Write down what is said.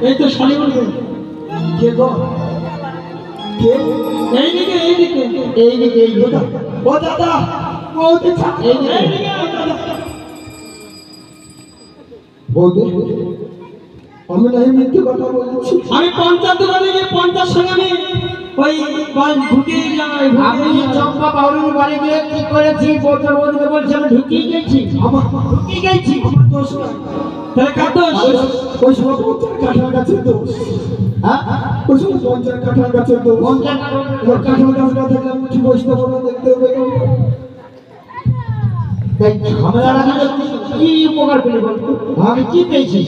এই তো শালি বলবে কে গো কে এইদিকে এইদিকে এইদিকে এই দাদা ও দাদা ও দিছা এইদিকে বৌদি আমি নাই মিথ্যে কথা বলছি আমি 50 দোকানে গিয়ে 50 সঙ্গে আমি ওই বাল ঢুকিয়ে যাই আমি চম্পা বাউরির বাড়ি গিয়ে কি করেছি বলতে বলতে বলছি আমি ঢুকিয়ে গেছি আমার ঢুকিয়ে গেছি আমার দোষ তাহলে কার দোষ ওই সব কাঁঠাল গাছের দোষ হ্যাঁ ওই সব 50 কাঁঠাল গাছের দোষ 50 কাঁঠাল গাছ না থাকলে আমি কি বসতে পারবো দেখতে হবে তাই ঝামেলা লাগলে কি উপকার পেলে বলতো আমি কি পেয়েছি